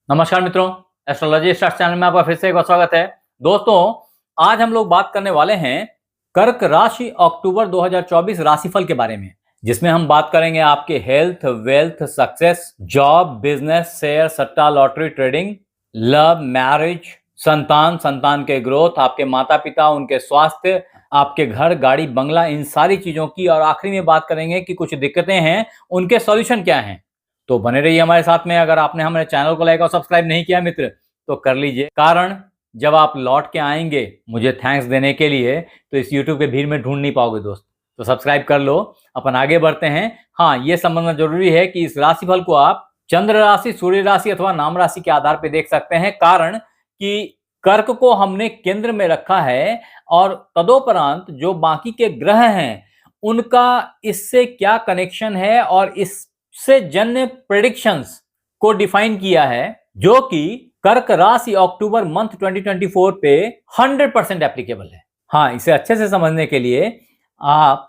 नमस्कार मित्रों, astrology stars channel में आपका फिर से एक बार स्वागत है। दोस्तों, आज हम लोग बात करने वाले हैं कर्क राशि अक्टूबर 2024 राशिफल के बारे में, जिसमें हम बात करेंगे आपके health, wealth, success, job, business, share, सट्टा, लॉटरी, ट्रेडिंग, लव, मैरिज, संतान, संतान के ग्रोथ, आपके माता पिता, उनके स्वास्थ्य, आपके घर, गाड़ी, बंगला, इन सारी चीजों की। और आखिरी में बात करेंगे कि कुछ दिक्कतें हैं, उनके सॉल्यूशन क्या हैं। तो बने रहिए हमारे साथ में। अगर आपने हमारे चैनल को लाइक और सब्सक्राइब नहीं किया मित्र, तो कर लीजिए, कारण जब आप लौट के आएंगे मुझे थैंक्स देने के लिए, तो इस यूट्यूब के भीड़ में ढूंढ नहीं पाओगे दोस्त। तो सब्सक्राइब कर लो, अपन आगे बढ़ते हैं। हाँ, ये समझना जरूरी है कि इस राशिफल को आप चंद्र राशि, सूर्य राशि अथवा नाम राशि के आधार पर देख सकते हैं, कारण कि कर्क को हमने केंद्र में रखा है और तदोपरांत जो बाकी के ग्रह हैं उनका इससे क्या कनेक्शन है और इससे जन्य प्रेडिक्शंस को डिफाइन किया है, जो कि कर्क राशि अक्टूबर मंथ 2024 पे 100% एप्लीकेबल है। हाँ, इसे अच्छे से समझने के लिए आप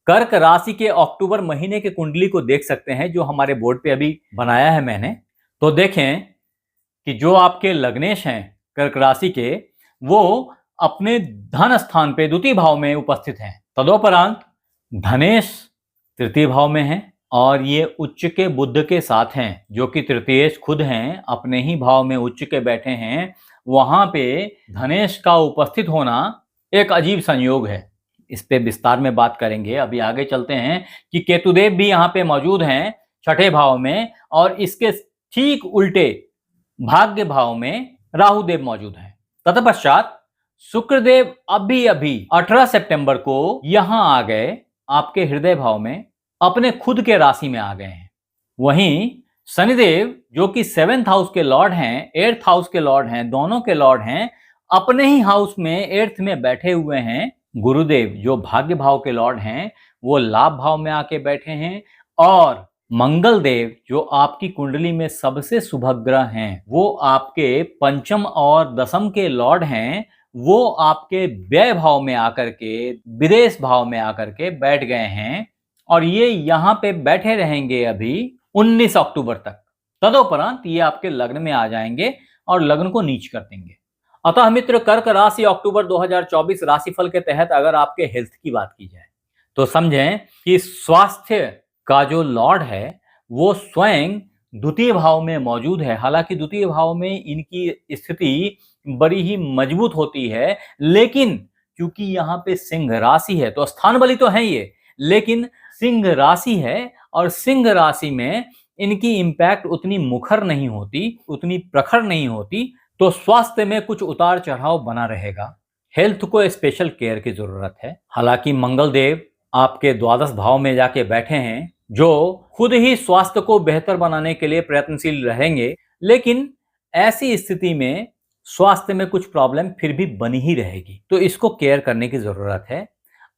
कर्क राशि के अक्टूबर महीने के कुंडली को देख सकते हैं, जो हमारे बोर्ड पे अभी बनाया है मैंने। तो देखें कि जो आपके लग्नेश हैं कर्क राशि के, वो अपने धन स्थान पे द्वितीय भाव में उपस्थित हैं। तदोपरांत धनेश तृतीय भाव में है और ये उच्च के बुध के साथ हैं, जो कि तृतीयेश खुद हैं, अपने ही भाव में उच्च के बैठे हैं। वहां पे धनेश का उपस्थित होना एक अजीब संयोग है। इस पे विस्तार में बात करेंगे। अभी आगे चलते हैं कि केतुदेव भी यहाँ पे मौजूद हैं छठे भाव में, और इसके ठीक उल्टे भाग्य भाव में राहुदेव मौजूद हैं। तत्पश्चात शुक्रदेव अभी अभी 18 सितंबर को यहां आ गए, आपके हृदय भाव में अपने खुद के राशि में आ गए हैं। वहीं शनिदेव, जो कि 7th हाउस के लॉर्ड हैं, 8th हाउस के लॉर्ड हैं, दोनों के लॉर्ड हैं, अपने ही हाउस में 8th में बैठे हुए हैं। गुरुदेव, जो भाग्य भाव के लॉर्ड हैं, वो लाभ भाव में आके बैठे हैं। और मंगल देव, जो आपकी कुंडली में सबसे शुभग्रह हैं, वो आपके पंचम और दसम के लॉर्ड हैं, वो आपके व्यय भाव में आकर के, विदेश भाव में आकर के बैठ गए हैं। और ये यहां पे बैठे रहेंगे अभी 19 अक्टूबर तक। तदोपरांत ये आपके लग्न में आ जाएंगे और लग्न को नीच कर देंगे। अतः मित्र, कर्क राशि अक्टूबर 2024 राशिफल के तहत अगर आपके हेल्थ की बात की जाए, तो समझें कि स्वास्थ्य का जो लॉर्ड है वो स्वयं द्वितीय भाव में मौजूद है। हालांकि द्वितीय भाव में इनकी स्थिति बड़ी ही मजबूत होती है, लेकिन क्योंकि यहाँ पे सिंह राशि है, तो स्थान बली तो है ये, लेकिन सिंह राशि है और सिंह राशि में इनकी इंपैक्ट उतनी मुखर नहीं होती, उतनी प्रखर नहीं होती। तो स्वास्थ्य में कुछ उतार चढ़ाव बना रहेगा। हेल्थ को स्पेशल केयर की जरूरत है। हालांकि मंगल देव आपके द्वादश भाव में जाके बैठे हैं, जो खुद ही स्वास्थ्य को बेहतर बनाने के लिए प्रयत्नशील रहेंगे, लेकिन ऐसी स्थिति में स्वास्थ्य में कुछ प्रॉब्लम फिर भी बनी ही रहेगी, तो इसको केयर करने की जरूरत है।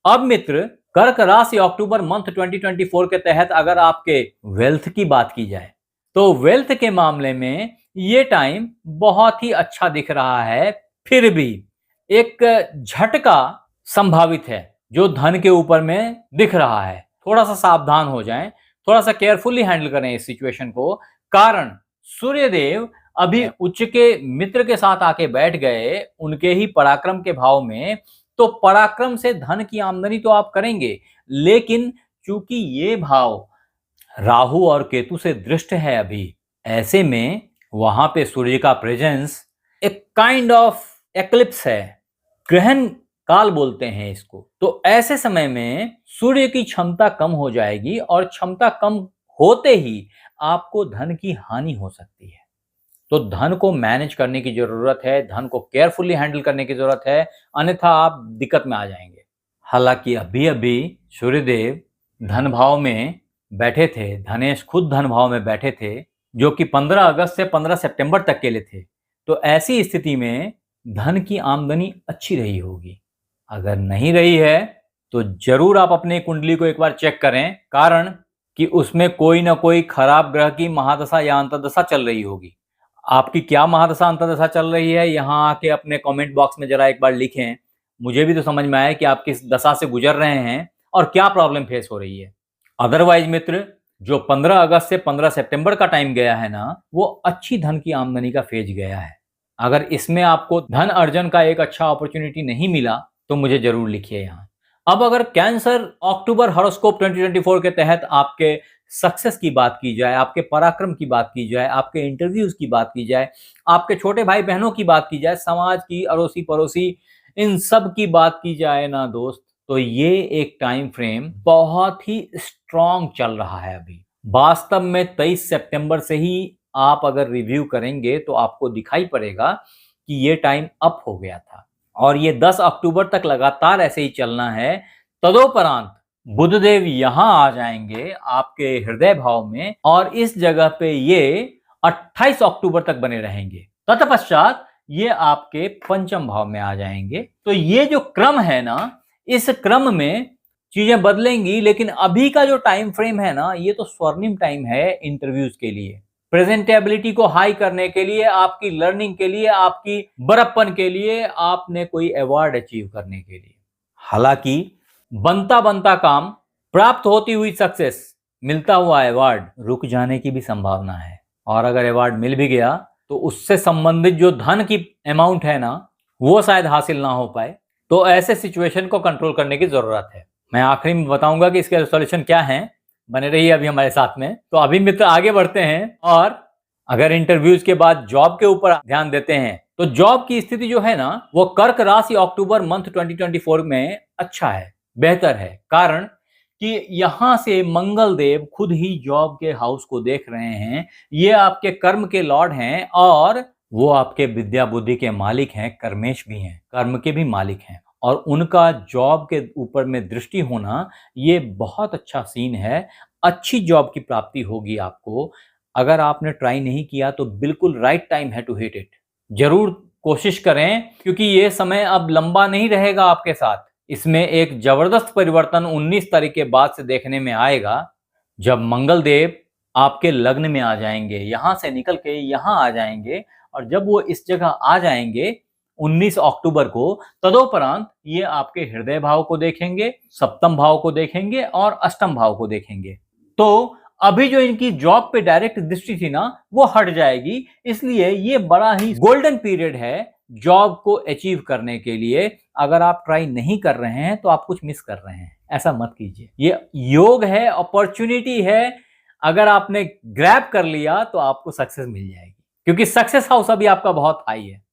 अब मित्र, कर्क राशि अक्टूबर मंथ 2024 के तहत अगर आपके वेल्थ की बात की जाए, तो वेल्थ के मामले में ये टाइम बहुत ही अच्छा दिख रहा है। फिर भी एक झटका संभावित है जो धन के ऊपर में दिख रहा है। थोड़ा सा सावधान हो जाएं, थोड़ा सा केयरफुली हैंडल करें इस सिचुएशन को, कारण सूर्यदेव अभी उच्च के मित्र के साथ आके बैठ गए उनके ही पराक्रम के भाव में। तो पराक्रम से धन की आमदनी तो आप करेंगे, लेकिन चूंकि ये भाव राहु और केतु से दृष्ट है अभी, ऐसे में वहां पे सूर्य का प्रेजेंस एक काइंड ऑफ एक्लिप्स है, ग्रहण काल बोलते हैं इसको। तो ऐसे समय में सूर्य की क्षमता कम हो जाएगी और क्षमता कम होते ही आपको धन की हानि हो सकती है। तो धन को मैनेज करने की जरूरत है, धन को केयरफुली हैंडल करने की जरूरत है, अन्यथा आप दिक्कत में आ जाएंगे। हालांकि अभी अभी सूर्यदेव धन भाव में बैठे थे, धनेश खुद धन भाव में बैठे थे, जो कि 15 अगस्त से 15 सितंबर तक के लिए थे। तो ऐसी स्थिति में धन की आमदनी अच्छी रही होगी। अगर नहीं रही है तो जरूर आप अपनी कुंडली को एक बार चेक करें, कारण कि उसमें कोई ना कोई खराब ग्रह की महादशा या अंतर्दशा चल रही होगी। आपकी क्या महादशा अंतर्दशा चल रही है, यहाँ आके अपने कमेंट बॉक्स में जरा एक बार लिखें। मुझे भी तो समझ में आए कि आप किस दशा से गुजर रहे हैं और क्या प्रॉब्लम फेस हो रही है। अदरवाइज मित्र, जो 15 अगस्त से 15 सितंबर का टाइम गया है ना, वो अच्छी धन की आमदनी का फेज गया है। अगर इसमें आपको धन अर्जन का एक अच्छा अपॉर्चुनिटी नहीं मिला तो मुझे जरूर लिखिए यहाँ। अब अगर कैंसर अक्टूबर हॉरोस्कोप 2024 के तहत आपके सक्सेस की बात की जाए, आपके पराक्रम की बात की जाए, आपके इंटरव्यूज की बात की जाए, आपके छोटे भाई बहनों की बात की जाए, समाज की, अड़ोसी पड़ोसी, इन सब की बात की जाए ना दोस्त, तो ये एक टाइम फ्रेम बहुत ही स्ट्रॉन्ग चल रहा है अभी। वास्तव में 23 सितंबर से ही आप अगर रिव्यू करेंगे तो आपको दिखाई पड़ेगा कि ये टाइम अप हो गया था और ये 10 अक्टूबर तक लगातार ऐसे ही चलना है। तदोपरांत बुधदेव यहां आ जाएंगे आपके हृदय भाव में और इस जगह पे ये 28 अक्टूबर तक बने रहेंगे। तत्पश्चात ये आपके पंचम भाव में आ जाएंगे। तो ये जो क्रम है ना, इस क्रम में चीजें बदलेंगी, लेकिन अभी का जो टाइम फ्रेम है ना, ये तो स्वर्णिम टाइम है इंटरव्यूज के लिए, प्रेजेंटेबिलिटी को हाई करने के लिए, आपकी लर्निंग के लिए, आपकी बड़प्पन के लिए, आपने कोई अवार्ड अचीव करने के लिए। हालांकि बनता बनता काम, प्राप्त होती हुई सक्सेस, मिलता हुआ अवार्ड रुक जाने की भी संभावना है। और अगर अवार्ड मिल भी गया तो उससे संबंधित जो धन की अमाउंट है ना, वो शायद हासिल ना हो पाए। तो ऐसे सिचुएशन को कंट्रोल करने की जरूरत है। मैं आखिरी में बताऊंगा कि इसके सॉल्यूशन क्या है। बने रहिए अभी हमारे साथ में। तो अभी मित्र आगे बढ़ते हैं और अगर इंटरव्यूज के बाद जॉब के ऊपर ध्यान देते हैं तो जॉब की स्थिति जो है ना, वो कर्क राशि अक्टूबर मंथ 2024 में अच्छा है, बेहतर है। कारण कि यहां से मंगल देव खुद ही जॉब के हाउस को देख रहे हैं। ये आपके कर्म के लॉर्ड हैं और वो आपके विद्या बुद्धि के मालिक हैं, कर्मेश भी हैं, कर्म के भी मालिक हैं। और उनका जॉब के ऊपर में दृष्टि होना, ये बहुत अच्छा सीन है। अच्छी जॉब की प्राप्ति होगी आपको। अगर आपने ट्राई नहीं किया तो बिल्कुल राइट टाइम है टू हिट इट। जरूर कोशिश करें, क्योंकि ये समय अब लंबा नहीं रहेगा आपके साथ। इसमें एक जबरदस्त परिवर्तन 19 तारीख के बाद से देखने में आएगा, जब मंगल देव आपके लग्न में आ जाएंगे, यहां से निकल के यहां आ जाएंगे। और जब वो इस जगह आ जाएंगे 19 अक्टूबर को, तदोपरांत ये आपके हृदय भाव को देखेंगे, सप्तम भाव को देखेंगे और अष्टम भाव को देखेंगे। तो अभी जो इनकी जॉब पे डायरेक्ट दृष्टि थी ना, वो हट जाएगी। इसलिए ये बड़ा ही गोल्डन पीरियड है जॉब को अचीव करने के लिए। अगर आप ट्राई नहीं कर रहे हैं तो आप कुछ मिस कर रहे हैं, ऐसा मत कीजिए। ये योग है, अपॉर्चुनिटी है। अगर आपने ग्रैब कर लिया तो आपको सक्सेस मिल जाएगी, क्योंकि सक्सेस हाउस अभी आपका बहुत हाई है।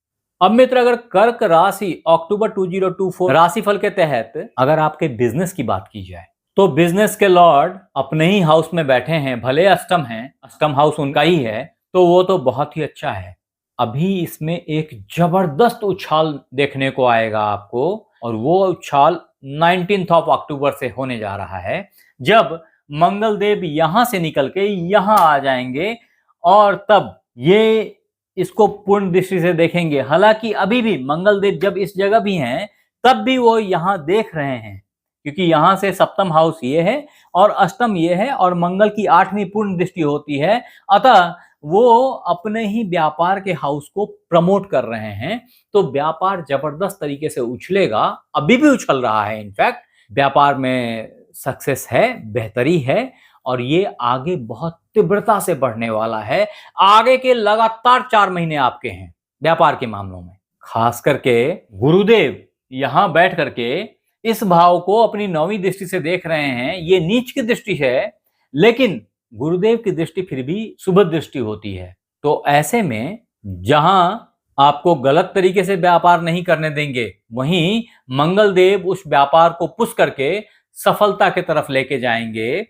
अब मित्र, अगर कर्क राशि अक्टूबर 2024 राशिफल के तहत अगर आपके बिजनेस की बात की जाए तो बिजनेस के लॉर्ड अपने ही हाउस में बैठे हैं, भले अष्टम हैं, अष्टम हाउस उनका ही है, तो वो तो बहुत ही अच्छा है। अभी इसमें एक जबरदस्त उछाल देखने को आएगा आपको, और वो उछाल 19 अक्टूबर से होने जा रहा है, जब मंगल देव यहां से निकल के यहां आ जाएंगे और तब ये इसको पूर्ण दृष्टि से देखेंगे। हालांकि अभी भी मंगल देव जब इस जगह भी हैं तब भी वो यहां देख रहे हैं, क्योंकि यहां से सप्तम हाउस ये है और अष्टम ये है और मंगल की 8वीं पूर्ण दृष्टि होती है। अतः वो अपने ही व्यापार के हाउस को प्रमोट कर रहे हैं। तो व्यापार जबरदस्त तरीके से उछलेगा, अभी भी उछल रहा है। इनफैक्ट व्यापार में सक्सेस है, बेहतरी है, और ये आगे बहुत तीव्रता से बढ़ने वाला है। आगे के लगातार 4 महीने आपके हैं व्यापार के मामलों में। खास करके गुरुदेव यहां बैठ करके इस भाव को अपनी 9वीं दृष्टि से देख रहे हैं। ये नीच की दृष्टि है, लेकिन गुरुदेव की दृष्टि फिर भी शुभ दृष्टि होती है। तो ऐसे में जहां आपको गलत तरीके से व्यापार नहीं करने देंगे, वहीं मंगल देव उस व्यापार को पुश करके सफलता की तरफ लेके जाएंगे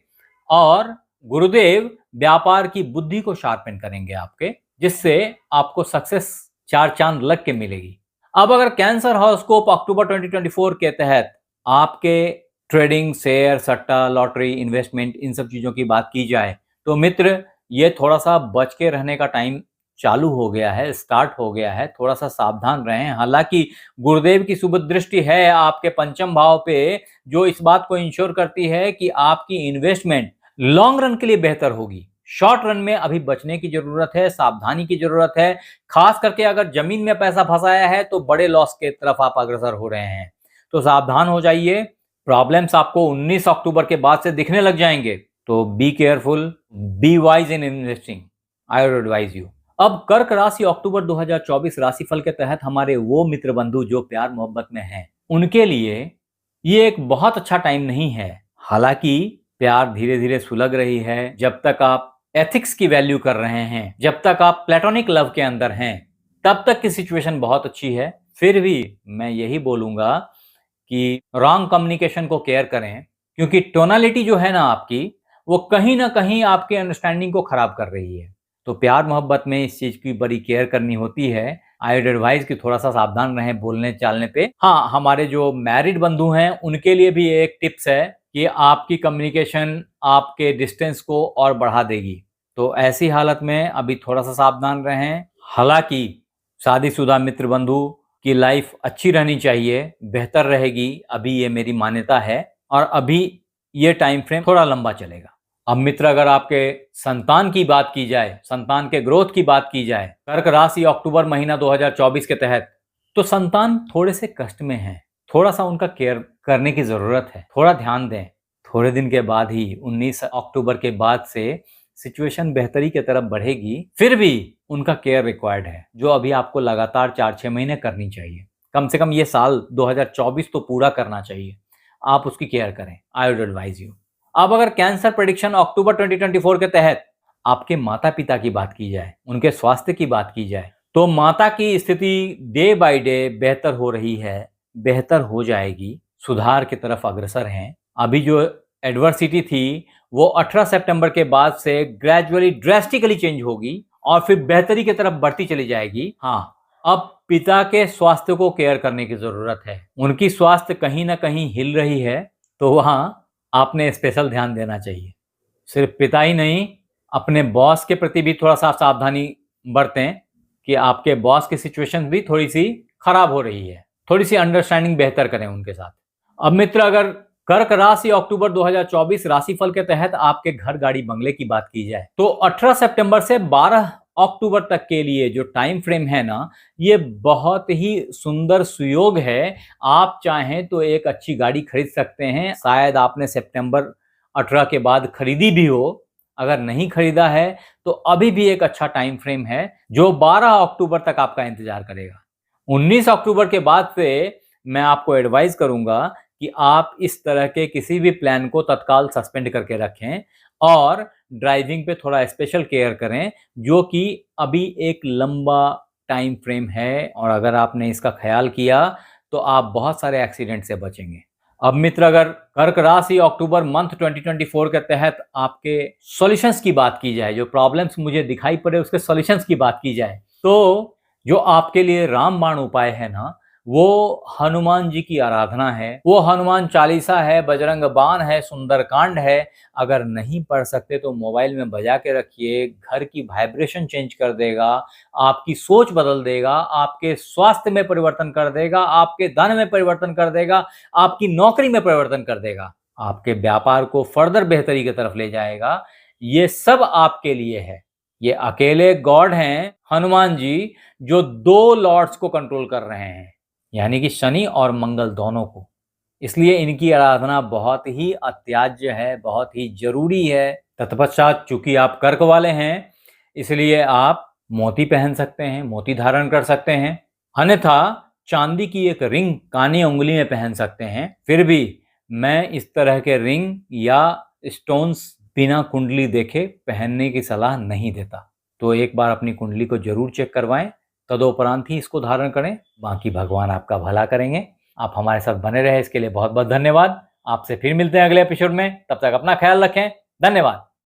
और गुरुदेव व्यापार की बुद्धि को शार्पन करेंगे आपके, जिससे आपको सक्सेस 4 चांद लग के मिलेगी। अब अगर कैंसर हॉरोस्कोप अक्टूबर 2024 के तहत आपके ट्रेडिंग, शेयर, सट्टा, लॉटरी, इन्वेस्टमेंट, इन सब चीजों की बात की जाए तो मित्र, ये थोड़ा सा बच के रहने का टाइम चालू हो गया है, स्टार्ट हो गया है। थोड़ा सा सावधान रहें। हालांकि गुरुदेव की शुभ दृष्टि है आपके पंचम भाव पे, जो इस बात को इंश्योर करती है कि आपकी इन्वेस्टमेंट लॉन्ग रन के लिए बेहतर होगी। शॉर्ट रन में अभी बचने की जरूरत है, सावधानी की जरूरत है। खास करके अगर जमीन में पैसा फंसाया है तो बड़े लॉस के तरफ आप अग्रसर हो रहे हैं, तो सावधान हो जाइए। प्रॉब्लम्स आपको 19 अक्टूबर के बाद से दिखने लग जाएंगे। तो be careful, be wise in investing, I would advise you. अब कर्क राशि अक्टूबर 2024 राशिफल के तहत हमारे वो मित्र बंधु जो प्यार मोहब्बत में हैं, उनके लिए ये एक बहुत अच्छा टाइम नहीं है। हालांकि प्यार धीरे धीरे सुलग रही है। जब तक आप एथिक्स की वैल्यू कर रहे हैं, जब तक आप प्लेटोनिक लव के अंदर हैं, तब तक की सिचुएशन बहुत अच्छी है। फिर भी मैं यही बोलूंगा कि रॉन्ग कम्युनिकेशन को केयर करें, क्योंकि टोनालिटी जो है ना आपकी, वो कहीं ना कहीं आपके अंडरस्टैंडिंग को खराब कर रही है। तो प्यार मोहब्बत में इस चीज की बड़ी केयर करनी होती है। आई वुड एडवाइज कि थोड़ा सा सावधान रहें बोलने चालने पे। हाँ, हमारे जो मैरिड बंधु हैं उनके लिए भी एक टिप्स है कि आपकी कम्युनिकेशन आपके डिस्टेंस को और बढ़ा देगी। तो ऐसी हालत में अभी थोड़ा सा सावधान रहें। हालांकि शादीशुदा मित्र बंधु की लाइफ अच्छी रहनी चाहिए, बेहतर रहेगी, अभी ये मेरी मान्यता है, और अभी ये टाइम फ्रेम थोड़ा लंबा चलेगा। अब मित्र, अगर आपके संतान की बात की जाए, संतान के ग्रोथ की बात की जाए कर्क राशि अक्टूबर महीना 2024 के तहत, तो संतान थोड़े से कष्ट में है। थोड़ा सा उनका केयर करने की जरूरत है, थोड़ा ध्यान दें। थोड़े दिन के बाद ही 19 अक्टूबर के बाद से सिचुएशन बेहतरी की तरफ बढ़ेगी। फिर भी उनका केयर रिक्वायर्ड है, जो अभी आपको लगातार 4-6 महीने करनी चाहिए। कम से कम ये साल 2024 तो पूरा करना चाहिए। आप उसकी केयर करें, आई वुड एडवाइज यू। अब अगर कैंसर प्रेडिक्शन अक्टूबर 2024 के तहत आपके माता पिता की बात की जाए, उनके स्वास्थ्य की बात की जाए, तो माता की स्थिति डे बाय डे बेहतर हो रही है, बेहतर हो जाएगी, सुधार की तरफ अग्रसर हैं। अभी जो एडवर्सिटी थी वो 18 सितंबर के बाद से ग्रेजुअली ड्रेस्टिकली चेंज होगी और फिर बेहतरी की तरफ बढ़ती चली जाएगी। हाँ, अब पिता के स्वास्थ्य को केयर करने की जरूरत है। उनकी स्वास्थ्य कहीं ना कहीं हिल रही है, तो वहां आपने स्पेशल ध्यान देना चाहिए। सिर्फ पिता ही नहीं, अपने बॉस के प्रति भी थोड़ा सा सावधानी बरतें कि आपके बॉस की सिचुएशन भी थोड़ी सी खराब हो रही है। थोड़ी सी अंडरस्टैंडिंग बेहतर करें उनके साथ। अब मित्र, अगर कर्क राशि अक्टूबर 2024 राशिफल के तहत आपके घर गाड़ी बंगले की बात की जाए, तो 18 सितंबर से 12 अक्टूबर तक के लिए जो टाइम फ्रेम है ना, ये बहुत ही सुंदर सुयोग है। आप चाहें तो एक अच्छी गाड़ी खरीद सकते हैं। शायद आपने सितंबर 18 के बाद खरीदी भी हो, अगर नहीं खरीदा है तो अभी भी एक अच्छा टाइम फ्रेम है जो 12 अक्टूबर तक आपका इंतजार करेगा। 19 अक्टूबर के बाद से मैं आपको एडवाइस करूंगा कि आप इस तरह के किसी भी प्लान को तत्काल सस्पेंड करके रखें और ड्राइविंग पे थोड़ा स्पेशल केयर करें, जो कि अभी एक लंबा टाइम फ्रेम है, और अगर आपने इसका ख्याल किया तो आप बहुत सारे एक्सीडेंट से बचेंगे। अब मित्र, अगर कर्क राशि अक्टूबर मंथ 2024 के तहत आपके सॉल्यूशंस की बात की जाए, जो प्रॉब्लम्स मुझे दिखाई पड़े उसके सॉल्यूशंस की बात की जाए, तो जो आपके लिए रामबाण उपाय है ना, वो हनुमान जी की आराधना है। वो हनुमान चालीसा है, बजरंग बाण है, सुंदरकांड है। अगर नहीं पढ़ सकते तो मोबाइल में बजा के रखिए, घर की वाइब्रेशन चेंज कर देगा, आपकी सोच बदल देगा, आपके स्वास्थ्य में परिवर्तन कर देगा, आपके धन में परिवर्तन कर देगा, आपकी नौकरी में परिवर्तन कर देगा, आपके व्यापार को फर्दर बेहतरी की तरफ ले जाएगा। ये सब आपके लिए है। ये अकेले गॉड हैं हनुमान जी, जो 2 लॉर्ड्स को कंट्रोल कर रहे हैं, यानी कि शनि और मंगल दोनों को। इसलिए इनकी आराधना बहुत ही अत्याज्य है, बहुत ही जरूरी है। तत्पश्चात चूंकि आप कर्क वाले हैं, इसलिए आप मोती पहन सकते हैं, मोती धारण कर सकते हैं, अन्यथा चांदी की एक रिंग कानी उंगली में पहन सकते हैं। फिर भी मैं इस तरह के रिंग या स्टोन्स बिना कुंडली देखे पहनने की सलाह नहीं देता। तो एक बार अपनी कुंडली को जरूर चेक करवाएं, तदोपरांत ही इसको धारण करें। बाकी भगवान आपका भला करेंगे। आप हमारे साथ बने रहे इसके लिए बहुत बहुत धन्यवाद। आपसे फिर मिलते हैं अगले एपिसोड में। तब तक अपना ख्याल रखें। धन्यवाद।